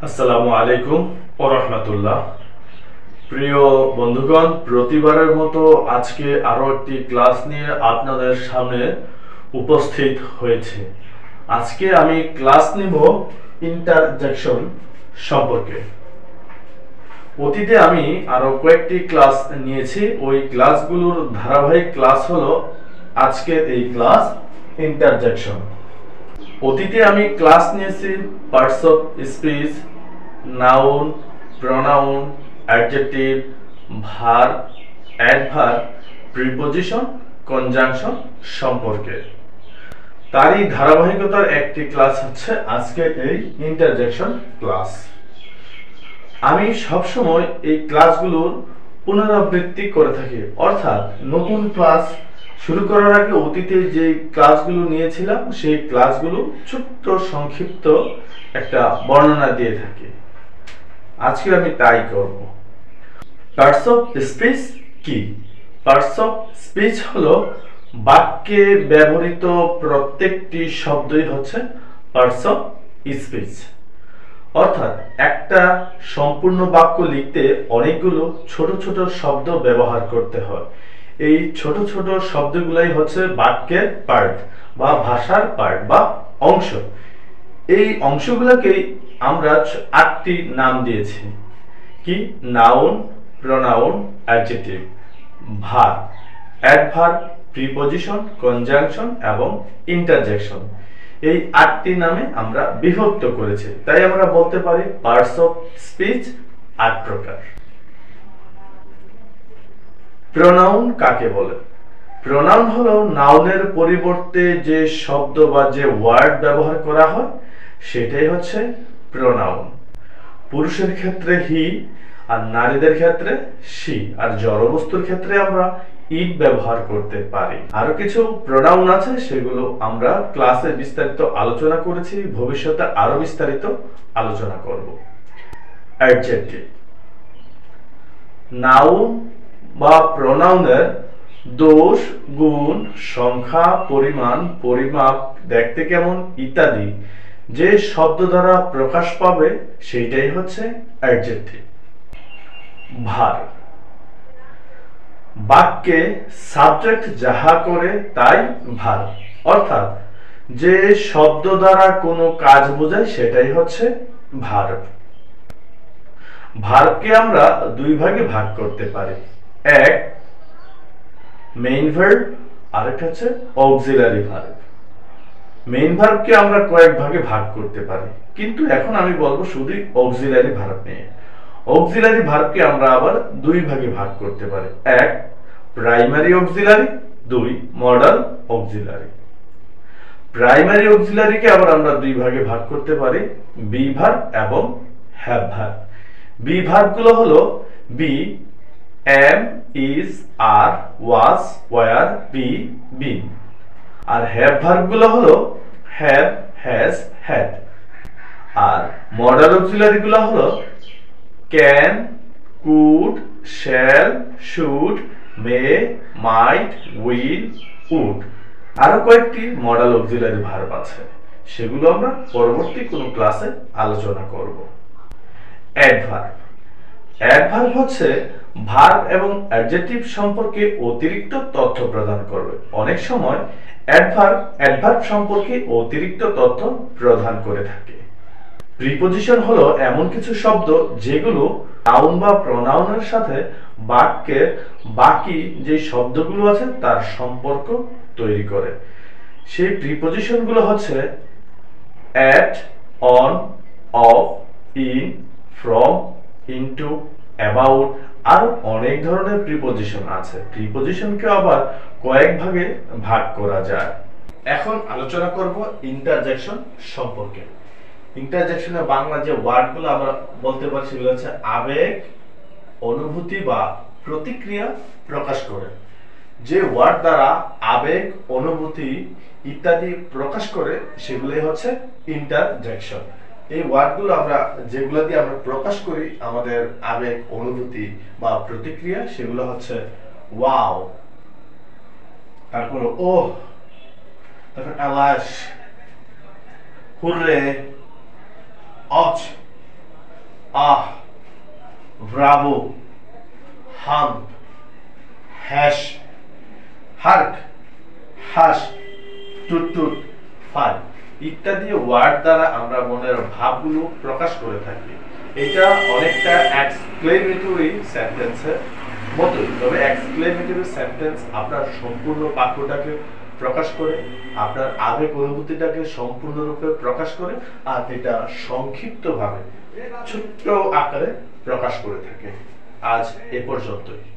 আসসালামু আলাইকুম ওয়া রাহমাতুল্লাহ। প্রিয় বন্ধুগণ, প্রতিবারের মতো আজকে আরো একটি ক্লাস নিয়ে আপনাদের সামনে উপস্থিত হয়েছে। আজকে আমি ক্লাস নিব ইন্টারজেকশন সম্পর্কে। অতীতে আমি আরো কয়েকটি ক্লাস নিয়েছি, ওই ক্লাসগুলোর ধারাবাহিক ক্লাস হলো আজকের এই ক্লাস ইন্টারজেকশন। অতীতে আমি ক্লাস নিয়েছি parts of speech, noun, pronoun, adjective, verb, adverb, preposition, conjunction সম্পর্কে। তারই ধারাবাহিকতার একটি ক্লাস হচ্ছে আজকে এই ইন্টারজেকশন ক্লাস। আমি সবসময় এই ক্লাসগুলোর পুনরাবৃত্তি করে থাকি, অর্থাৎ নতুন ক্লাস শুরু করার আগে অতীতে যে ক্লাসগুলো নিয়েছিলাম সেই ক্লাসগুলো ছোট্ট সংক্ষিপ্ত একটা বর্ণনা দিয়ে থাকি। আজকে আমি তাই করব। পার্টস অফ স্পিচ কি? পার্টস অফ স্পিচ হলো বাক্যে ব্যবহৃত প্রত্যেকটি শব্দই হচ্ছে পার্টস অফ স্পিচ। অর্থাৎ একটা সম্পূর্ণ বাক্য লিখতে অনেকগুলো ছোট ছোট শব্দ ব্যবহার করতে হয়। এই ছোট ছোট শব্দগুলাই হচ্ছে বাক্যের পার্ট বা ভাষার পার্ট বা অংশ। এই অংশগুলোকেই আমরা 8টি নাম দিয়েছি। কি? Noun, pronoun, adjective, verb, adverb, preposition, conjunction এবং ইন্টারজেকশন। এই 8টি নামে আমরা বিভক্ত করেছি, তাই আমরা বলতে পারি পার্টস অফ স্পিচ 8 প্রকার। প্রোনাউন কাকে বলে? প্রোনাউন হলো নাউনের পরিবর্তে যে শব্দ বা যে ওয়ার্ড ব্যবহার করা হয় সেটাই হচ্ছে প্রোনাউন। পুরুষের ক্ষেত্রে হি, আর নারীদের ক্ষেত্রে শি, আর জড়বস্তুর ক্ষেত্রে আমরা ইট ব্যবহার করতে পারি। আরো কিছু প্রোনাউন আছে, সেগুলো আমরা ক্লাসে বিস্তারিত আলোচনা করেছি, ভবিষ্যতে আরো বিস্তারিত আলোচনা করব। অ্যাডজেক্টিভ। নাউন বা প্রোনাউনের দোষ, গুণ, সংখ্যা, পরিমাণ, পরিমাপ, দেখতে কেমন ইত্যাদি যে শব্দ দ্বারা প্রকাশ পাবে সেইটাই হচ্ছে অ্যাডজেক্টিভ। ভার্ব। বাক্যে সাবজেক্ট যাহা করে তাই ভার্ব, অর্থাৎ যে শব্দ দ্বারা কোনো কাজ বোঝায় সেটাই হচ্ছে ভার্ব। ভার্বকে আমরা দুই ভাগে ভাগ করতে পারি। এক, মেইন ভার্ব, আরেকটা হচ্ছে অক্সিলারি ভার্ব। মেইন ভার্বকে আমরা কয়েক ভাগে ভাগ করতে পারি, কিন্তু এখন আমি বলবো শুধু অক্সিলারি ভার্ব নিয়ে। অক্সিলারি ভার্বকে আমরা আবার দুই ভাগে ভাগ করতে পারি। এক, প্রাইমারি অক্সিলারি, দুই, মডাল অক্সিলারি। প্রাইমারি অক্সিলারিকে আবার আমরা দুই ভাগে ভাগ করতে পারি, বি ভার্ব এবং হ্যাভ ভার্ব। বি ভার্বগুলো হলো be, am, is, are, was, were, be, been. আর হ্যাভ ভার্বগুলো হলো হ্যাভ, হ্যাজ, হ্যাড। আর মডাল অক্সিলারিগুলো হলো can, could, shall, should, may, might, will, would. আরো কয়েকটি মডাল অক্সিলারি ভার্ব আছে, সেগুলো আমরা পরবর্তী কোনো ক্লাসে আলোচনা করব। অ্যাডভার্ব। অ্যাডভার্ব হচ্ছে ভার্ব এবং অ্যাডজেক্টিভ সম্পর্কে অতিরিক্ত তথ্য প্রদান করবে। অনেক সময় অ্যাডভার্ব সম্পর্কে অতিরিক্ত তথ্য প্রদান করে থাকে। প্রিপজিশন হলো এমন কিছু শব্দ যেগুলো নাউন বা প্রোনাউনের সাথে বাক্যের বাকি যে শব্দগুলো আছে তার সম্পর্ক তৈরি করে। সেই প্রিপজিশনগুলো হচ্ছে at, on, of, in, from, into, about. আর অনেক ধরনের প্রিপজিশন আছে। প্রিপজিশনকে আবার কয়েক ভাগে ভাগ করা যায়। এখন আলোচনা করব ইন্টারজেকশন সম্পর্কে। ইন্টারজেকশনের বাংলা যে ওয়ার্ডগুলো আমরা বলতে পারি সেগুলো হচ্ছে আবেগ, অনুভূতি বা প্রতিক্রিয়া প্রকাশ করে। যে ওয়ার্ড দ্বারা আবেগ, অনুভূতি ইত্যাদি প্রকাশ করে সেগুলোই হচ্ছে ইন্টারজেকশন। এই ওয়ার্ডগুলো আমরা যেগুলো দিয়ে আমরা প্রকাশ করি আমাদের আবেগ, অনুভূতি বা প্রতিক্রিয়া, সেগুলো হচ্ছে ওয়াও, তারপর ওহ, তারপর আলাশ, হুররে, অচ, আহ, ব্রাভো, হাম, হ্যাশ, হার্ক, হাস, টুট টুট, ফান ইত্যাদি ওয়ার্ড দ্বারা আমরা মনের ভাবগুলো প্রকাশ করে থাকি। এটা অনেকটা এক্সক্লেমেটরি সেন্টেন্সের মতোই, তবে এক্সক্লেমেটরি সেন্টেন্স আপনার সম্পূর্ণ বাক্যটাকে প্রকাশ করে, আপনার আবেগ অনুভূতিটাকে সম্পূর্ণরূপে প্রকাশ করে, আর এটা সংক্ষিপ্তভাবে ছোট্ট আকারে প্রকাশ করে থাকে। আজ এ পর্যন্তই।